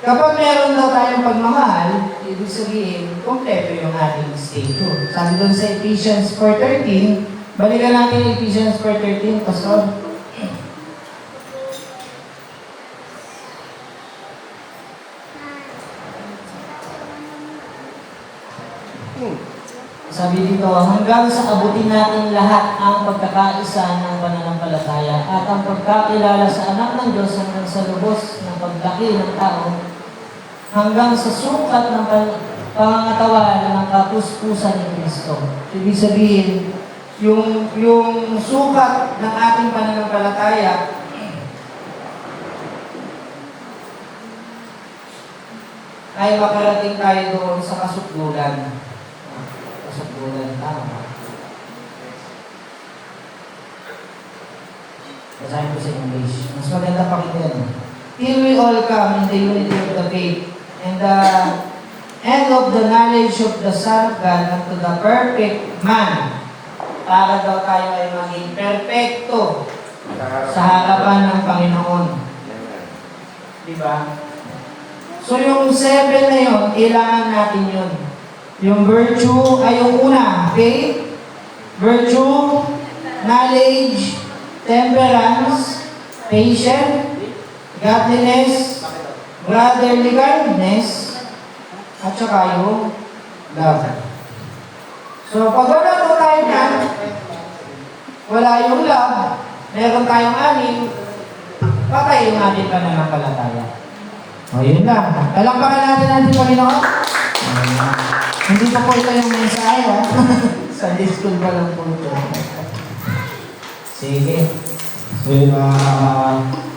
Speaker 1: Kapag meron daw tayong pagmamahal, ibig sabihin, kompleto yung ating status. Sabi doon sa Ephesians 4:13, balikan natin Ephesians 4:13, Pastor. Sabi dito, hanggang sa abutin natin lahat ang pagkakaisa ng pananampalataya at ang pagkakilala sa anak ng Diyos hanggang sa lubos ng paglaki ng tao, hanggang sa sukat ng pangangatawan ng kapuspusan ni Kristo. Ibig sabihin, yung sukat ng ating pananampalataya ay makarating tayo doon sa kasukdulan. Kasukdulan, tama. Basahin ko sa English. Mas maganda pakinggan. Till we all come in the unity of the faith and the end of the knowledge of the Son of God unto the perfect man, para daw tayo ay maging perfecto sa harapan ng Panginoon. Diba? So yung 7 na yun, kailangan natin yun. Yung virtue ay yung una, faith, virtue, knowledge, temperance, patience, godliness, brotherly kindness, at saka yung love. So pag wala po tayo na, wala yung love, meron tayong anim, patay yung ating pananampalataya. O yun lang. Palakpakan natin natin Panginoon. Hindi pa po ito yung mensahe, ha? Sunday school pa lang po ito. Sige.
Speaker 6: So yun,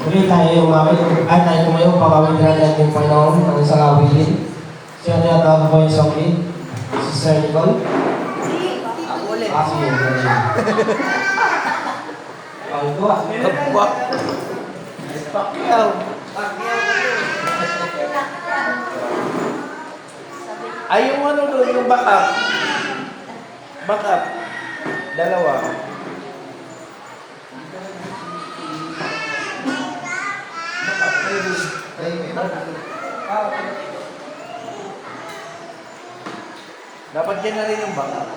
Speaker 6: ulit tayo umawit. Ay, tayo tumayo, pakawin natin yung Panginoon ng isang awitin. Siya na tawag po yung song lead. Sister Nicole.
Speaker 2: Ako ulit.
Speaker 6: Sige. Ang ito
Speaker 2: Kapwak. Pakyaw. Ay, yung ano doon, yung backup. Backup. Dalawa. Dapat dyan na rin yung backup.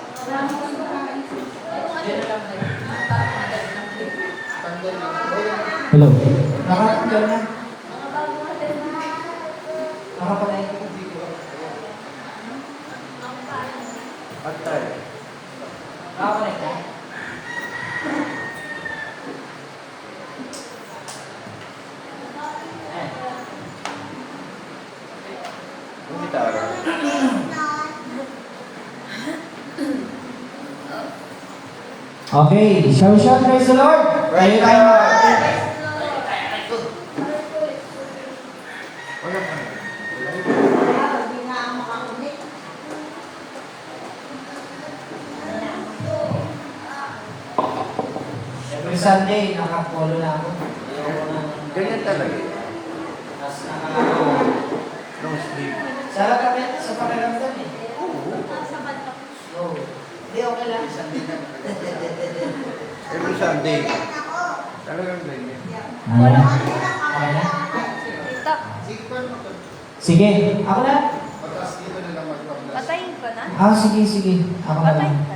Speaker 6: Hello.
Speaker 1: Nakatanggal na. Nakapatay ko.
Speaker 2: Patay.
Speaker 1: Nakapatay ka.
Speaker 2: Yung gitara.
Speaker 1: Okay, shall we shout praise the Lord?
Speaker 2: Praise the Lord. Wala pa.
Speaker 1: Every Sunday, nakapolo na ako. Ayoko na.
Speaker 2: Ganyan talaga.
Speaker 1: Tapos
Speaker 2: Long sleeve.
Speaker 1: Sarap kami sa pakiramdam eh. Oo. Hindi, okay lang.
Speaker 2: Every Sunday. Talagang ganyan.
Speaker 1: Ano? Okay na? Sige, ako na.
Speaker 2: Pagkas dito na lang magpaplas.
Speaker 5: Patayin ko na?
Speaker 1: Ah, sige, sige. Ako na lang.